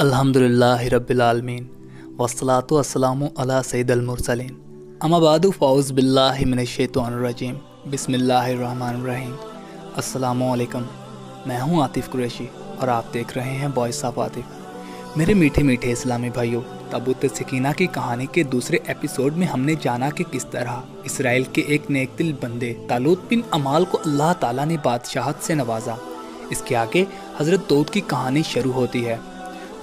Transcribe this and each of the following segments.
अल्हम्दुलिल्लाहि रब्बिल आलमीन वस्सलातु वस्सलामु अला सय्यिदिल मुरसलीन अम्मा बादु फ़ाऊज़ु बिल्लाहि मिनश शैतानिर रजीम बिस्मिल्लाहिर रहमानिर रहीम। अस्सलामु अलैकुम। मैं हूं आतिफ़ कुरैशी और आप देख रहे हैं वॉइस ऑफ आतिफ़। मेरे मीठे मीठे इस्लामी भाइयों, ताबूत सकीना की कहानी के दूसरे एपिसोड में हमने जाना कि किस तरह इसराइल के एक नेक दिल बंदे तालूत बिन अमाल को अल्लाह ताला ने बादशाहत से नवाजा। इसके आगे हज़रत दाऊद की कहानी शुरू होती है।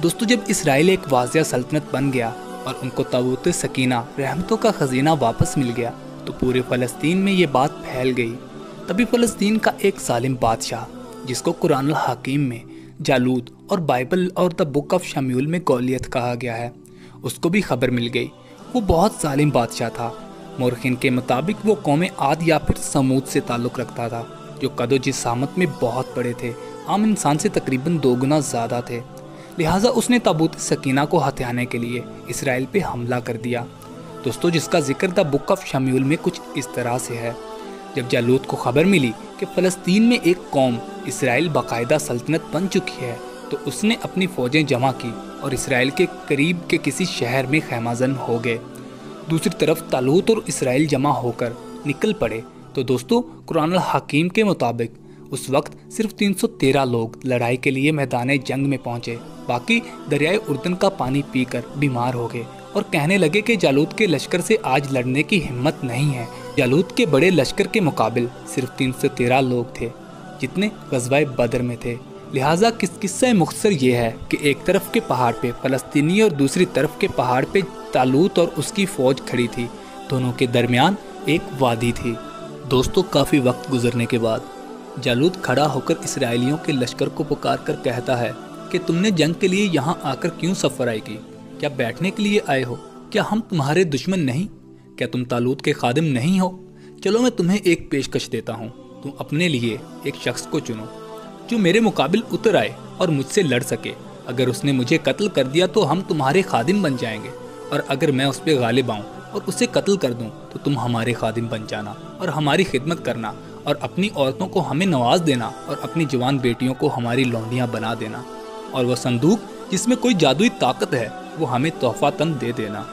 दोस्तों, जब इसराइल एक वाज़िया सल्तनत बन गया और उनको ताबूत सकीना रहमतों का खजीना वापस मिल गया तो पूरे फ़लस्तीन में ये बात फैल गई। तभी फ़लस्तीन का एक जालिम बादशाह, जिसको कुरान हकीम में जालूत और बाइबल और द बुक ऑफ शमूएल में गौलियत कहा गया है, उसको भी खबर मिल गई। वो बहुत जालिम बादशाह था। मोरखिन के मुताबिक वो कौम आद या फिर समूद से ताल्लुक़ रखता था, जो कदो जिसामत में बहुत बड़े थे, आम इंसान से तकरीबन 2 गुना ज़्यादा थे। लिहाजा उसने ताबूत सकीना को हथियाने के लिए इसराइल पे हमला कर दिया। दोस्तों, जिसका जिक्र द बुक ऑफ शमूएल में कुछ इस तरह से है। जब जालूत को खबर मिली कि फ़लस्तीन में एक कौम इसराइल बाकायदा सल्तनत बन चुकी है तो उसने अपनी फ़ौजें जमा की और इसराइल के करीब के किसी शहर में खैमाजन हो गए। दूसरी तरफ तालूत और इसराइल जमा होकर निकल पड़े तो दोस्तों, कुरान हकीम के मुताबिक उस वक्त सिर्फ 313 लोग लड़ाई के लिए मैदान जंग में पहुंचे। बाकी दरियाए उर्दन का पानी पीकर बीमार हो गए और कहने लगे कि जालूत के लश्कर से आज लड़ने की हिम्मत नहीं है। जालूत के बड़े लश्कर के मुकाबिल सिर्फ 313 लोग थे, जितने ग़ज़वाए बदर में थे। लिहाजा किस्सा मुख्तसर ये है कि एक तरफ के पहाड़ पे फ़लस्तीनी और दूसरी तरफ के पहाड़ पे तालूत और उसकी फ़ौज खड़ी थी। दोनों के दरमियान एक वादी थी। दोस्तों, काफ़ी वक्त गुजरने के बाद जालूत खड़ा होकर इसराइलियों के लश्कर को पुकार कर कहता है कि तुमने जंग के लिए यहाँ आकर क्यों सफ़र आई की? क्या बैठने के लिए आए हो? क्या हम तुम्हारे दुश्मन नहीं? क्या तुम तालूत के खादिम नहीं हो? चलो मैं तुम्हें एक पेशकश देता हूँ। तुम अपने लिए एक शख्स को चुनो जो मेरे मुकाबिल उतर आए और मुझसे लड़ सके। अगर उसने मुझे कत्ल कर दिया तो हम तुम्हारे खादिम बन जाएंगे, और अगर मैं उस पर गालिब आऊँ और उसे कत्ल कर दूँ तो तुम हमारे खादिम बन जाना और हमारी खिदमत करना और अपनी औरतों को हमें नवाज देना और अपनी जवान बेटियों को हमारी लौंडियाँ बना देना, और वह संदूक जिसमें कोई जादुई ताकत है वो हमें तोहफातन दे देना।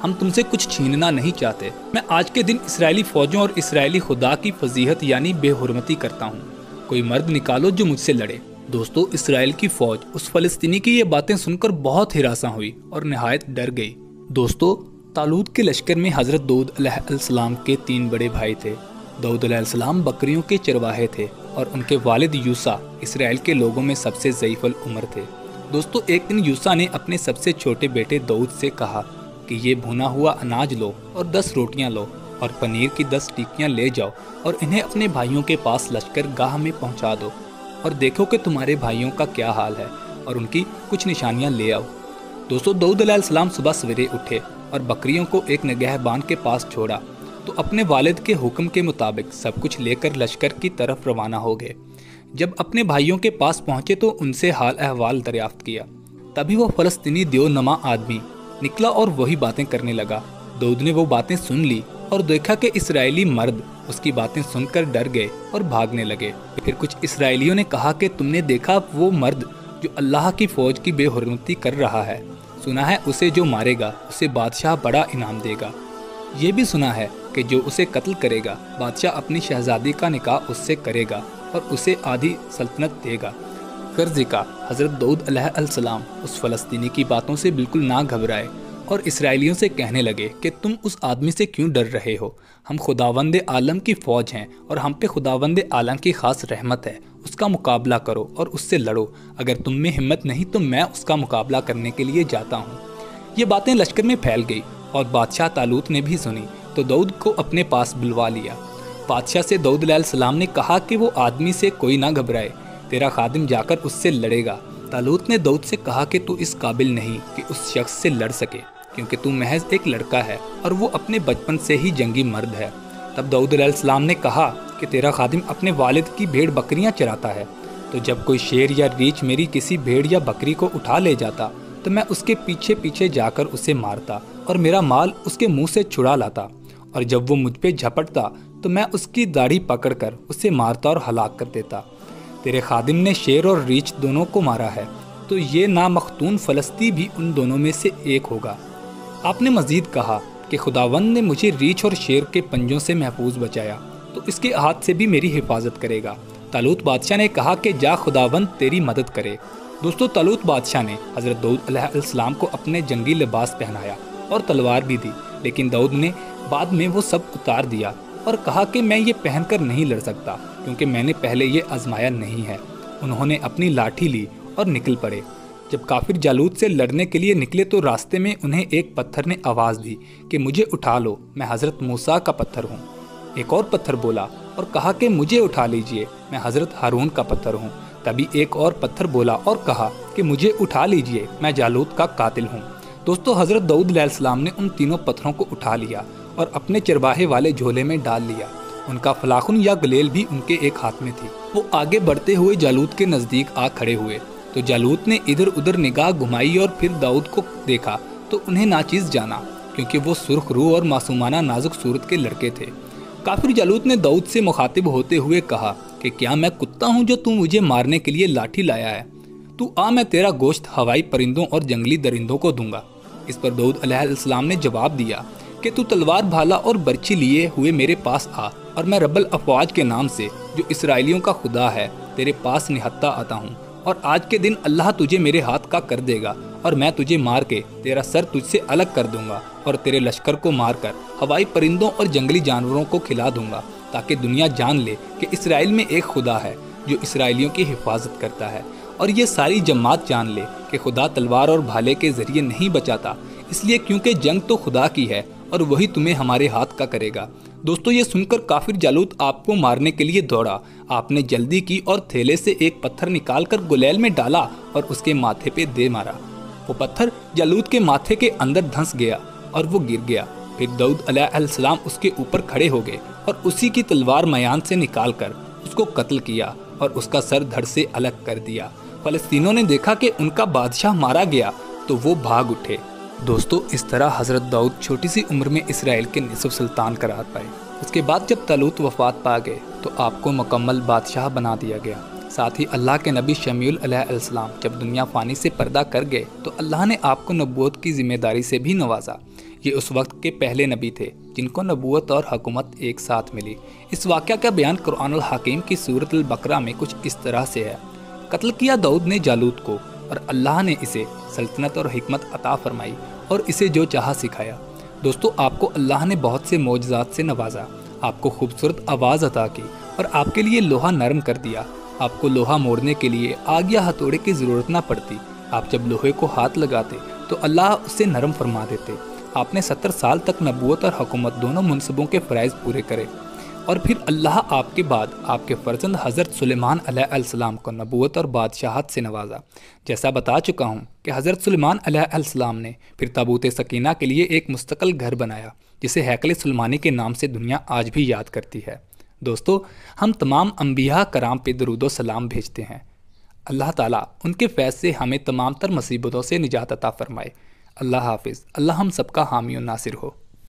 हम तुमसे कुछ छीनना नहीं चाहते। मैं आज के दिन इसराइली फ़ौजों और इसराइली खुदा की फजीहत यानी बेहुरमती करता हूँ। कोई मर्द निकालो जो मुझसे लड़े। दोस्तों, इसराइल की फ़ौज उस फ़लस्तीनी की ये बातें सुनकर बहुत हिरासा हुई और नहायत डर गई। दोस्तों, तालूत के लश्कर में हज़रत दाऊद अलैहिस्सलाम के 3 बड़े भाई थे। दाऊद अलैहिस्सलाम बकरियों के चरवाहे थे और उनके वालिद यूसा इसराइल के लोगों में सबसे ज़ईफ़ुल उम्र थे। दोस्तों, एक दिन यूसा ने अपने सबसे छोटे बेटे दाऊद से कहा कि ये भुना हुआ अनाज लो और 10 रोटियां लो और पनीर की 10 टिक्कियां ले जाओ और इन्हें अपने भाइयों के पास लश्कर गाह में पहुंचा दो और देखो कि तुम्हारे भाइयों का क्या हाल है और उनकी कुछ निशानियां ले आओ। दोस्तों, दाऊद अलैहिस्सलाम सुबह सवेरे उठे और बकरियों को एक निगहबान के पास छोड़ा तो अपने वालिद के हुक्म के मुताबिक सब कुछ लेकर लश्कर की तरफ रवाना हो गए। जब अपने भाइयों के पास पहुंचे तो उनसे हाल अहवाल दरियाफ्त किया। तभी वो फ़लस्तीनी देवनमा आदमी निकला और वही बातें करने लगा। दाऊद ने वो बातें सुन ली और देखा कि इसराइली मर्द उसकी बातें सुनकर डर गए और भागने लगे। फिर कुछ इसराइलियों ने कहा कि तुमने देखा वो मर्द जो अल्लाह की फ़ौज की बेहुरमती कर रहा है। सुना है उसे जो मारेगा उसे बादशाह बड़ा इनाम देगा। ये भी सुना है कि जो उसे कत्ल करेगा बादशाह अपनी शहजादी का निकाह उससे करेगा और उसे आधी सल्तनत देगा। गर्ज़े का हज़रत दाऊद अलैहिस्सलाम उस फ़लस्तीनी की बातों से बिल्कुल ना घबराए और इसराइलियों से कहने लगे कि तुम उस आदमी से क्यों डर रहे हो? हम खुदावंद आलम की फ़ौज हैं और हम पे खुदावंद आलम की ख़ास रहमत है। उसका मुकाबला करो और उससे लड़ो। अगर तुम में हिम्मत नहीं तो मैं उसका मुकाबला करने के लिए जाता हूँ। ये बातें लश्कर में फैल गई और बादशाह तालूत ने भी सुनी तो दाऊद को अपने पास बुलवा लिया। बादशाह से दाऊद अलैहिस्सलाम ने कहा कि वो आदमी से कोई ना घबराए, तेरा खादिम जाकर उससे लड़ेगा। तालूत ने दाऊद से कहा कि तू इस काबिल नहीं कि उस शख्स से लड़ सके, क्योंकि तू महज एक लड़का है और वो अपने बचपन से ही जंगी मर्द है। तब दाऊद अलैहिस्सलाम ने कहा कि तेरा खादिम अपने वालिद की भेड़ बकरियां चराता है, तो जब कोई शेर या रीछ मेरी किसी भेड़ या बकरी को उठा ले जाता तो मैं उसके पीछे पीछे जाकर उसे मारता और मेरा माल उसके मुंह से छुड़ा लाता, और जब वो मुझ पे झपटता तो मैं उसकी दाढ़ी पकड़कर उसे मारता और हलाक कर देता। तेरे खादिम ने शेर और रीछ दोनों को मारा है, تو یہ نامختون فلسطی بھی ان دونوں میں سے ایک ہوگا۔ آپ نے مزید کہا کہ خداوند نے مجھے ریچھ اور شیر کے پنجوں سے محفوظ بچایا تو اس کے ہاتھ سے بھی میری حفاظت کرے گا۔ طالوت بادشاہ نے کہا کہ جا خداوند تیری مدد کرے۔ دوستو طالوت بادشاہ نے حضرت داؤد علیہ السلام کو اپنے جنگی لباس پہنایا اور تلوار بھی دی، لیکن داؤد نے بعد میں وہ سب اتار دیا اور کہا کہ میں یہ پہن کر نہیں لڑ سکتا کیونکہ میں نے پہلے یہ آزمایا نہیں ہے۔ انہوں نے اپنی لاٹھی لی اور نکل پڑے۔ جب کافر جالوت سے لڑنے کے لیے نکلے تو راستے میں انہیں ایک پتھر نے آواز دی کہ مجھے اٹھا لو، میں حضرت موسیٰ کا پتھر ہوں۔ ایک اور پتھر بولا اور کہا کہ مجھے اٹھا لیجئے، میں حضرت ہارون کا پتھر ہوں۔ تبھی ایک اور پتھر بولا اور کہا کہ مجھے اٹھا لیجئے، میں جالوت کا قاتل ہوں۔ دوستو حضرت داؤد علیہ السلام نے ان تینوں پتھروں کو اٹھا لیا اور اپنے چرواہے والے جھولے میں ڈال لیا۔ ان کا فلاخن یا گلیل بھی ان کے ایک ہاتھ میں تھی۔ وہ آگے بڑھتے ہوئے جالوت کے نزدیک آ کھڑے ہوئے تو جالوت نے ادھر ادھر نگاہ گھمائی اور پھر داؤد کو دیکھا تو انہیں ناچیز جانا، کیونکہ وہ سرخ روح اور معصومانہ نازک صورت کے لڑکے تھے۔ کافر جالوت نے داؤد سے مخاطب ہوتے ہوئے کہا کہ کیا میں کتا ہوں جو تو مجھے مارنے کے لیے لاٹھی لایا ہے؟ تو آ، میں تیرا گوشت ہوائی پرندوں اور جنگلی درندوں کو دوں گا۔ اس پر داؤد علیہ السلام نے جواب دیا کہ تو تلوار بھالا اور برچھی لیے ہوئے میرے پاس آ، اور میں رب الافواج کے نام سے جو اسرائیلیوں کا خدا ہے تیرے پاس نہتا آتا ہوں، اور آج کے دن اللہ تجھے میرے ہاتھ کا کر دے گا اور میں تجھے مار کے تیرا سر تجھ سے الگ کر دوں گا اور تیرے لشکر کو مار کر ہوائی پرندوں اور جنگلی جانوروں کو کھلا دوں گا، تاکہ دنیا جان لے کہ اسرائیل میں ایک خدا ہے جو اسرائیلیوں کی حفاظت کرتا ہے، اور یہ ساری جماعت جان لے کہ خدا تلوار اور بھالے کے ذریعے نہیں بچاتا، اس لیے کیونکہ جنگ تو خدا کی ہے اور وہی تمہیں ہمارے ہاتھ کا کرے گا۔ دوستو یہ سن کر کافر جالوت آپ کو مارنے کے لیے دوڑا۔ آپ نے جلدی کی اور تھیلے سے ایک پتھر نکال کر گلیل میں ڈالا اور اس کے ماتھے پہ دے مارا۔ وہ پتھر جالوت کے ماتھے کے اندر دھنس گیا اور وہ گر گیا۔ پھر داؤد علیہ السلام اس کے اوپر کھڑے ہو گئے اور اسی کی تلوار میان سے نکال کر اس کو قتل کیا اور اس کا سر دھڑ سے الگ کر دیا۔ فلسطینیوں نے دیکھا کہ ان کا بادشاہ مارا گیا تو وہ بھاگ اٹھے۔ دوستو اس طرح حضرت داؤد چھوٹی سی عمر میں اسرائیل کے نصف سلطان قرار پائے۔ اس کے بعد جب طالوت وفات پا گئے تو آپ کو مکمل بادشاہ بنا دیا گیا۔ ساتھ ہی اللہ کے نبی شمیع علیہ السلام جب دنیا فانی سے پردہ کر گئے تو اللہ نے آپ کو نبوت کی ذمہ داری سے بھی نوازا۔ یہ اس وقت کے پہلے نبی تھے جن کو نبوت اور حکومت ایک ساتھ ملی۔ اس واقعہ کا بیان قرآن الحکیم کی سورۃ البقرہ میں کچھ اس طرح سے ہے: قتل کیا داؤد نے جالوت کو، اور اللہ نے اسے سلطنت اور حکمت عطا فرمائی اور اسے جو چاہا سکھایا۔ دوستو آپ کو اللہ نے بہت سے معجزات سے نوازا، آپ کو خوبصورت آواز عطا کی اور آپ کے لیے لوہا نرم کر دیا۔ آپ کو لوہا موڑنے کے لیے آگ یا ہتھوڑے کی ضرورت نہ پڑتی۔ آپ جب لوہے کو ہاتھ لگاتے تو اللہ اسے نرم فرما دیتے۔ آپ نے 70 سال تک نبوت اور حکومت دونوں منصبوں کے فرائض پورے کرے، اور پھر اللہ آپ کے بعد آپ کے فرزند حضرت سلیمان علیہ السلام کو نبوت اور بادشاہت سے نوازا۔ جیسا بتا چکا ہوں کہ حضرت سلیمان علیہ السلام نے پھر تابوت سکینہ کے لیے ایک مستقل گھر بنایا جسے ہیکل سلیمانی کے نام سے دنیا آج بھی یاد کرتی ہے۔ دوستو ہم تمام انبیاء کرام پہ درود و سلام بھیجتے ہیں۔ اللہ تعالیٰ ان کے فیض سے ہمیں تمام تر مصیبتوں سے نجات عطا فرمائے۔ اللہ حافظ۔ اللہ ہم سب کا حامی و ناصر ہو۔